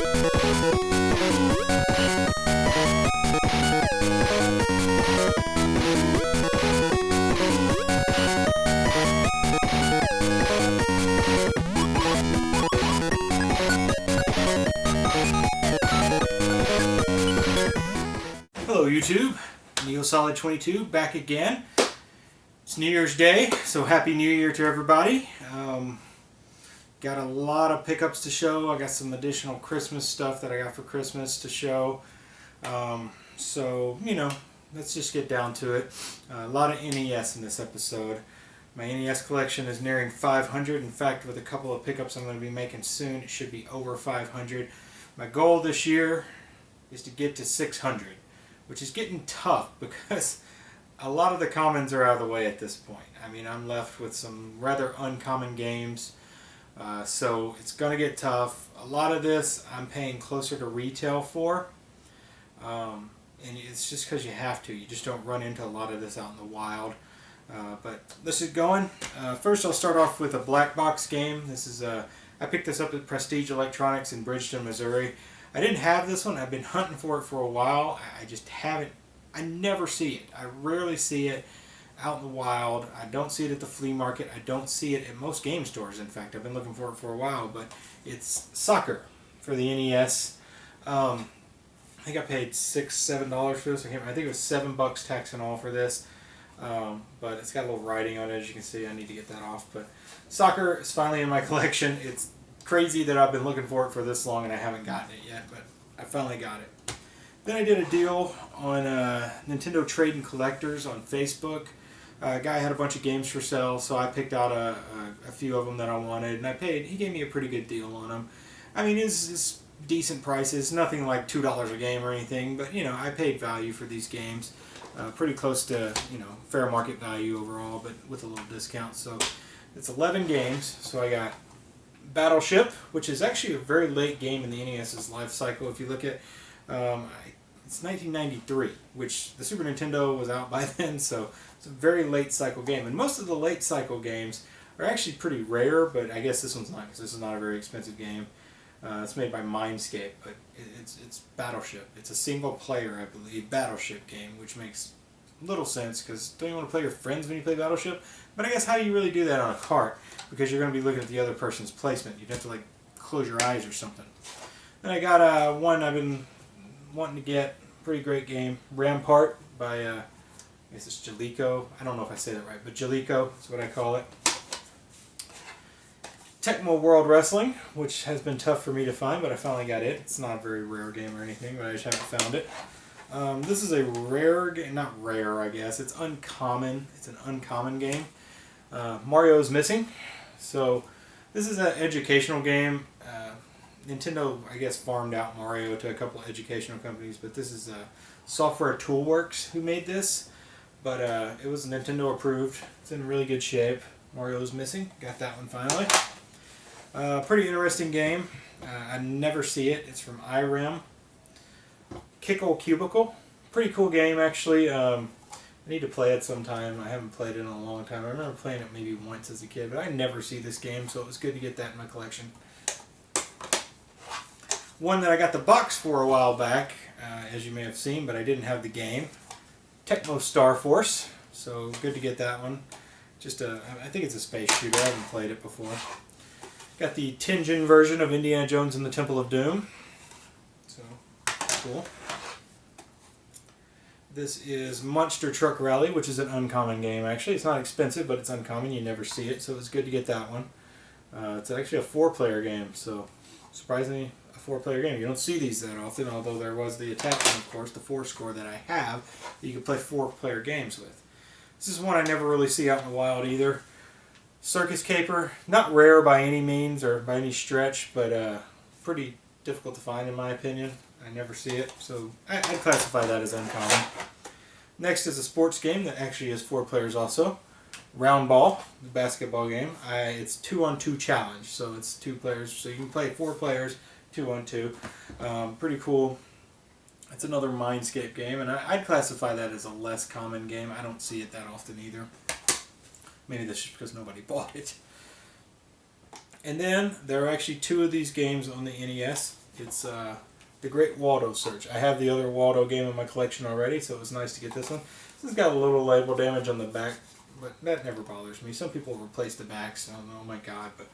Hello YouTube, Neosolid22 back again. It's New Year's Day, so Happy New Year to everybody. Got a lot of pickups to show. I got some additional Christmas stuff that I got for Christmas to show. So, you know, let's just get down to it. A lot of NES in this episode. My NES collection is nearing 500. In fact, with a couple of pickups I'm going to be making soon, it should be over 500. My goal this year is to get to 600. Which is getting tough because a lot of the commons are out of the way at this point. I mean, I'm left with some rather uncommon games, so it's going to get tough. A lot of this I'm paying closer to retail for, and it's just because you have to. You just don't run into a lot of this out in the wild. But let's get going. First I'll start off with a black box game. This is I picked this up at Prestige Electronics in Bridgeton, Missouri. I didn't have this one. I've been hunting for it for a while. I just haven't. I never see it. I rarely see it out in the wild. I don't see it at the flea market. I don't see it at most game stores. In fact, I've been looking for it for a while. But it's Soccer for the NES. I think I paid $6-7 for this. I think it was $7 tax and all for this. But it's got a little writing on it, as you can see. I need to get that off. But Soccer is finally in my collection. It's crazy that I've been looking for it for this long and I haven't gotten it yet, but I finally got it. Then I did a deal on Nintendo Trade and Collectors on Facebook. A guy had a bunch of games for sale, so I picked out a few of them that I wanted, and I paid. He gave me a pretty good deal on them. I mean, it's decent prices, nothing like $2 a game or anything, but you know, I paid value for these games. Pretty close to, you know, fair market value overall, but with a little discount. So it's 11 games. So I got Battleship, which is actually a very late game in the NES's life cycle. If you look at, it's 1993, which the Super Nintendo was out by then, so it's a very late cycle game. And most of the late cycle games are actually pretty rare, but I guess this one's not, because this is not a very expensive game. It's made by Mindscape, but it's Battleship. It's a single player, I believe, Battleship game, which makes little sense, because don't you want to play with friends when you play Battleship? But I guess how do you really do that on a cart? Because you're going to be looking at the other person's placement. You'd have to like close your eyes or something. Then I got one I've been wanting to get. Pretty great game. Rampart by, I guess it's Jalico. I don't know if I say that right, but Jalico is what I call it. Tecmo World Wrestling, which has been tough for me to find, but I finally got it. It's not a very rare game or anything, but I just haven't found it. This is a rare game, not rare I guess, it's uncommon. It's an uncommon game. Mario is Missing. So this is an educational game. Nintendo, I guess, farmed out Mario to a couple of educational companies, but this is Software Toolworks who made this. But it was Nintendo approved. It's in really good shape. Mario is Missing. Got that one finally. Pretty interesting game. I never see it. It's from IREM. Kickle Cubicle. Pretty cool game, actually. I need to play it sometime. I haven't played it in a long time. I remember playing it maybe once as a kid, but I never see this game, so it was good to get that in my collection. One that I got the box for a while back, as you may have seen, but I didn't have the game. Tecmo Star Force. So good to get that one. I think it's a space shooter. I haven't played it before. Got the Tengen version of Indiana Jones and the Temple of Doom. So, cool. This is Monster Truck Rally, which is an uncommon game, actually. It's not expensive, but it's uncommon. You never see it, so it's good to get that one. It's actually a 4-player game, so surprisingly, a 4-player game. You don't see these that often, although there was the attachment, of course, the 4-score that I have, that you can play 4-player games with. This is one I never really see out in the wild either. Circus Caper, not rare by any means or by any stretch, but pretty difficult to find in my opinion. I never see it, so I'd classify that as uncommon. Next is a sports game that actually is 4 players also. Round Ball, the basketball game. It's 2-on-2 challenge, so it's 2 players, so you can play 4 players, 2-on-2. Pretty cool. It's another Mindscape game, and I'd classify that as a less common game. I don't see it that often either. Maybe that's just because nobody bought it. And then there are actually 2 of these games on the NES. It's The Great Waldo Search. I have the other Waldo game in my collection already, so it was nice to get this one. This has got a little label damage on the back, but that never bothers me. Some people replace the backs, so oh my god, but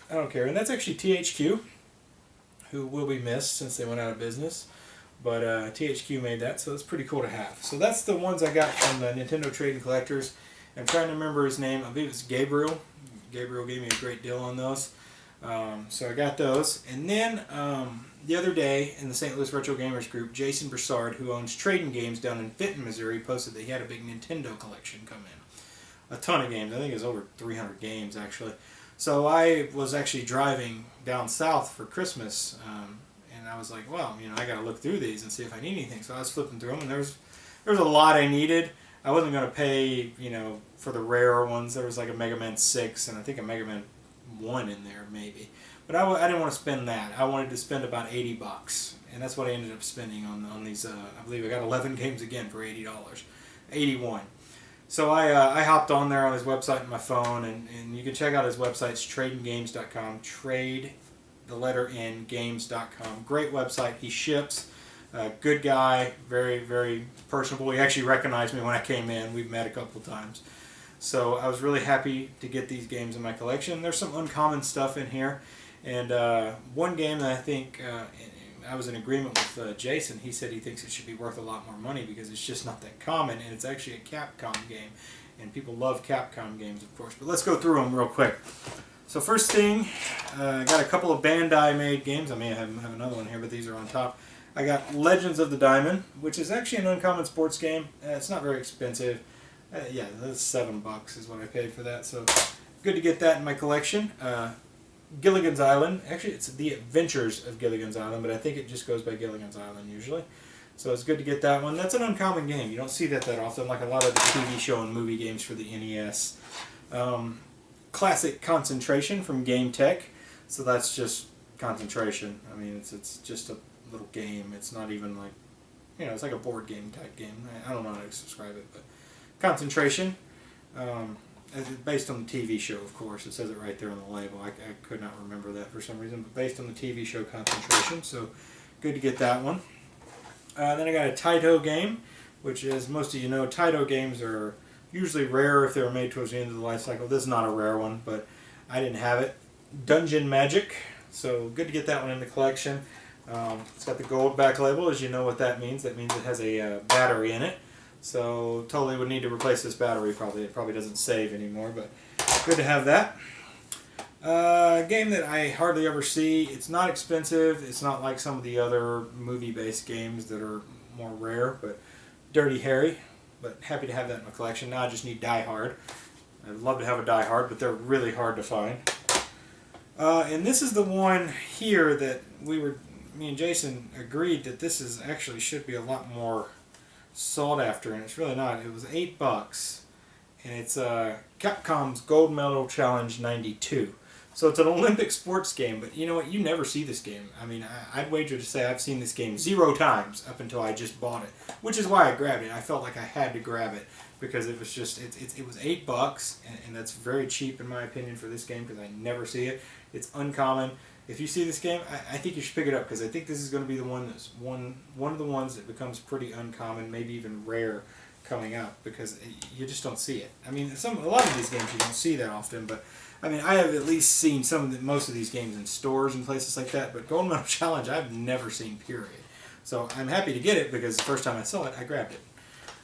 I don't care. And that's actually THQ, who will be missed since they went out of business. But THQ made that, so it's pretty cool to have. So that's the ones I got from the Nintendo Trading Collectors. I'm trying to remember his name. I believe it's Gabriel. Gabriel gave me a great deal on those. So I got those. And then the other day in the St. Louis Retro Gamers group, Jason Broussard, who owns Trading Games down in Fenton, Missouri, posted that he had a big Nintendo collection come in. A ton of games. I think it was over 300 games, actually. So I was actually driving down south for Christmas, and I was like, well, you know, I got to look through these and see if I need anything. So I was flipping through them, and there was a lot I needed. I wasn't going to pay, you know, for the rare ones. There was like a Mega Man 6 and I think a Mega Man 1 in there, maybe. But I didn't want to spend that. I wanted to spend about $80, and that's what I ended up spending on these. I believe I got 11 games again for $80, 81. So I hopped on there on his website on my phone, and you can check out his website. It's tradinggames.com. Trade, the letter N, games.com. Great website. He ships. Good guy. Very, very personable. He actually recognized me when I came in. We've met a couple times. So I was really happy to get these games in my collection. There's some uncommon stuff in here. And one game that I think I was in agreement with Jason. He said he thinks it should be worth a lot more money because it's just not that common, and it's actually a Capcom game. And people love Capcom games, of course. But let's go through them real quick. So first thing, I got a couple of Bandai-made games. I may have another one here, but these are on top. I got Legends of the Diamond, which is actually an uncommon sports game. It's not very expensive. Yeah, that's $7 is what I paid for that. So good to get that in my collection. Gilligan's Island. Actually, it's The Adventures of Gilligan's Island, but I think it just goes by Gilligan's Island usually. So it's good to get that one. That's an uncommon game. You don't see that often, like a lot of the TV show and movie games for the NES. Classic Concentration from Game Tech. So that's just concentration. I mean, it's just a little game. It's not even like, you know, it's like a board game type game. I don't know how to describe it, but Concentration. Based on the TV show, of course. It says it right there on the label. I could not remember that for some reason, but based on the TV show Concentration, so good to get that one. Then I got a Taito game, which, as most of you know, Taito games are usually rare if they were made towards the end of the life cycle. This is not a rare one, but I didn't have it. Dungeon Magic, so good to get that one in the collection. It's got the gold back label, as you know what that means. That means it has a battery in it. So totally would need to replace this battery probably. It probably doesn't save anymore, but good to have that. A game that I hardly ever see. It's not expensive. It's not like some of the other movie-based games that are more rare, but Dirty Harry. But happy to have that in my collection. Now I just need Die Hard. I'd love to have a Die Hard, but they're really hard to find. And this is the one here that me and Jason agreed that this is actually should be a lot more sought after, and it's really not. It was $8, and it's Capcom's Gold Medal Challenge 92. So it's an Olympic sports game, but you know what? You never see this game. I mean, I'd wager to say I've seen this game 0 times up until I just bought it, which is why I grabbed it. I felt like I had to grab it because it was just it was $8, and that's very cheap in my opinion for this game because I never see it. It's uncommon. If you see this game, I think you should pick it up because I think this is going to be the one that's one of the ones that becomes pretty uncommon, maybe even rare, coming up because you just don't see it. I mean, a lot of these games you don't see that often, but I mean, I have at least seen most of these games in stores and places like that. But Gold Medal Challenge, I've never seen. Period. So I'm happy to get it because the first time I saw it, I grabbed it.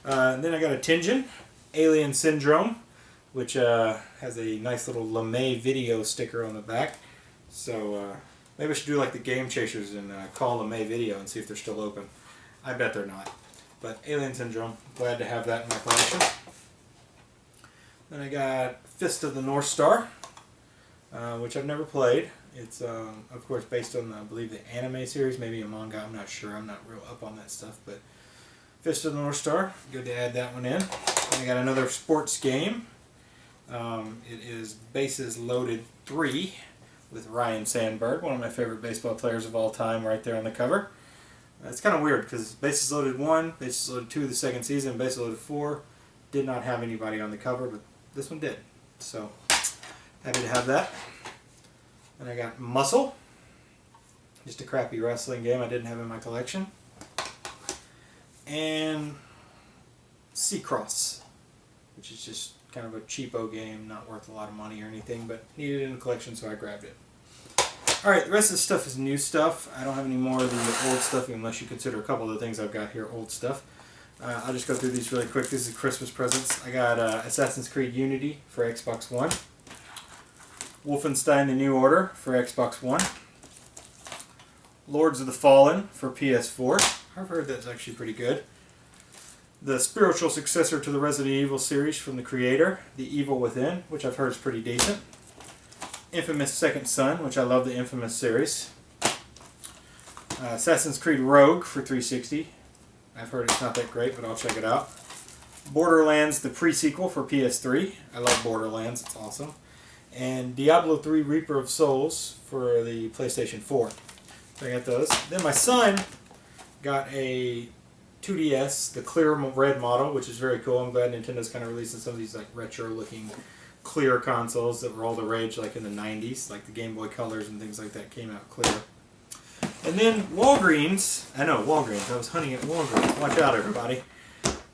And then I got a Tengen, Alien Syndrome, which has a nice little LeMay Video sticker on the back. So maybe I should do like the Game Chasers and call LeMay Video and see if they're still open. I bet they're not. But Alien Syndrome, glad to have that in my collection. Then I got Fist of the North Star, which I've never played. It's of course based on I believe the anime series, maybe a manga. I'm not sure. I'm not real up on that stuff. But Fist of the North Star, good to add that one in. Then I got another sports game. It is Bases Loaded 3. With Ryan Sandberg, one of my favorite baseball players of all time, right there on the cover. It's kind of weird because Bases Loaded 1, Bases Loaded 2 the second season, Bases Loaded 4 did not have anybody on the cover, but this one did. So, happy to have that. And I got Muscle. Just a crappy wrestling game I didn't have in my collection. And Seacross, which is just kind of a cheapo game, not worth a lot of money or anything, but needed it in the collection, so I grabbed it. Alright, the rest of the stuff is new stuff. I don't have any more of the old stuff, unless you consider a couple of the things I've got here old stuff. I'll just go through these really quick. This is Christmas presents. I got Assassin's Creed Unity for Xbox One. Wolfenstein: The New Order for Xbox One. Lords of the Fallen for PS4. I've heard that's actually pretty good. The spiritual successor to the Resident Evil series from the creator, The Evil Within, which I've heard is pretty decent. Infamous Second Son, which I love the Infamous series. Assassin's Creed Rogue for 360. I've heard it's not that great, but I'll check it out. Borderlands, the pre-sequel for PS3. I love Borderlands, it's awesome. And Diablo 3 Reaper of Souls for the PlayStation 4. So I got those. Then my son got a 2DS, the clear red model, which is very cool. I'm glad Nintendo's kind of releasing some of these like retro-looking clear consoles that were all the rage like in the 90s, like the Game Boy Colors and things like that came out clear. And then Walgreens, I was hunting at Walgreens, watch out everybody,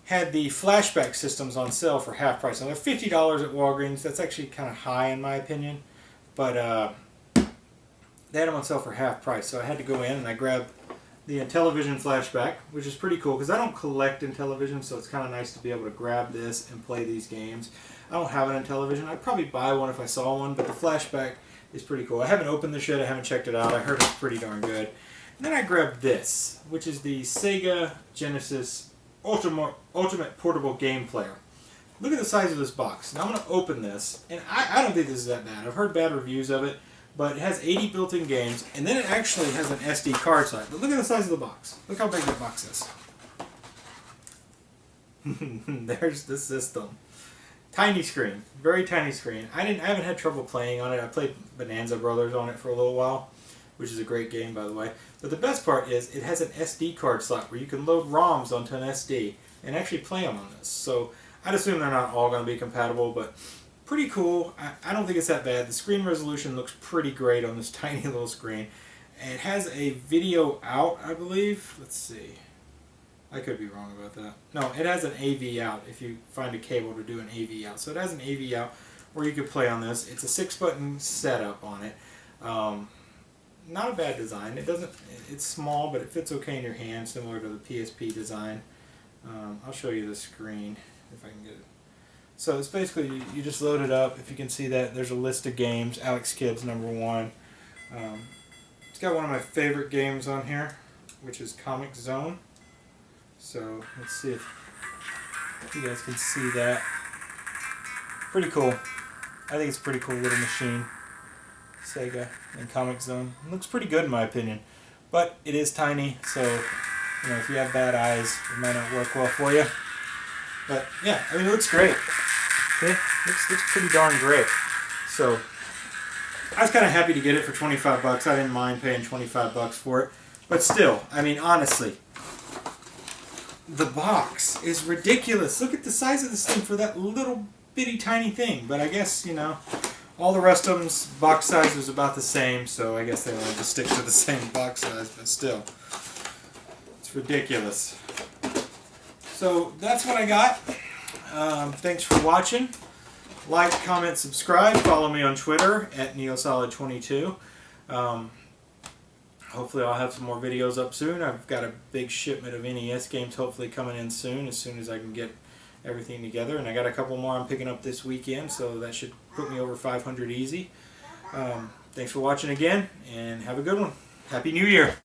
had the flashback systems on sale for half price. Now they're $50 at Walgreens. That's actually kind of high in my opinion, but they had them on sale for half price, so I had to go in and I grabbed the Intellivision flashback, which is pretty cool because I don't collect Intellivision, so it's kind of nice to be able to grab this and play these games. I don't have an Intellivision. I'd probably buy one if I saw one, but the flashback is pretty cool. I haven't opened this yet. I haven't checked it out. I heard it's pretty darn good. And then I grabbed this, which is the Sega Genesis Ultimate Portable Game Player. Look at the size of this box. Now I'm going to open this, and I don't think this is that bad. I've heard bad reviews of it, but it has 80 built-in games, and then it actually has an SD card slot. But look at the size of the box. Look how big that box is. There's the system. Tiny screen, very tiny screen. I haven't had trouble playing on it. I played Bonanza Brothers on it for a little while, which is a great game, by the way. But the best part is it has an SD card slot where you can load ROMs onto an SD and actually play them on this. So I'd assume they're not all going to be compatible, but pretty cool. I don't think it's that bad. The screen resolution looks pretty great on this tiny little screen. And it has a video out, I believe. Let's see. I could be wrong about that. No, it has an AV out if you find a cable to do an AV out. So it has an AV out where you could play on this. It's a 6-button setup on it. Not a bad design. It's small, but it fits okay in your hand, similar to the PSP design. I'll show you the screen if I can get it. So it's basically, you just load it up. If you can see that, there's a list of games. Alex Kidd's #1. It's got one of my favorite games on here, which is Comic Zone. So let's see if you guys can see that. Pretty cool. I think it's a pretty cool little machine. Sega and Comic Zone. It looks pretty good in my opinion. But it is tiny, so you know, if you have bad eyes, it might not work well for you. But yeah, I mean, it looks great. Okay? Looks pretty darn great. So I was kind of happy to get it for 25 bucks. I didn't mind paying 25 bucks for it. But still, I mean, honestly, the box is ridiculous. Look at the size of this thing for that little bitty tiny thing. But I guess, you know, all the rest of them's box size was about the same, so I guess they wanted to stick to the same box size, but still, it's ridiculous. So that's what I got. Thanks for watching. Like, comment, subscribe. Follow me on Twitter at Neosolid22. Hopefully I'll have some more videos up soon. I've got a big shipment of NES games hopefully coming in soon as I can get everything together. And I got a couple more I'm picking up this weekend, so that should put me over 500 easy. Thanks for watching again, and have a good one. Happy New Year!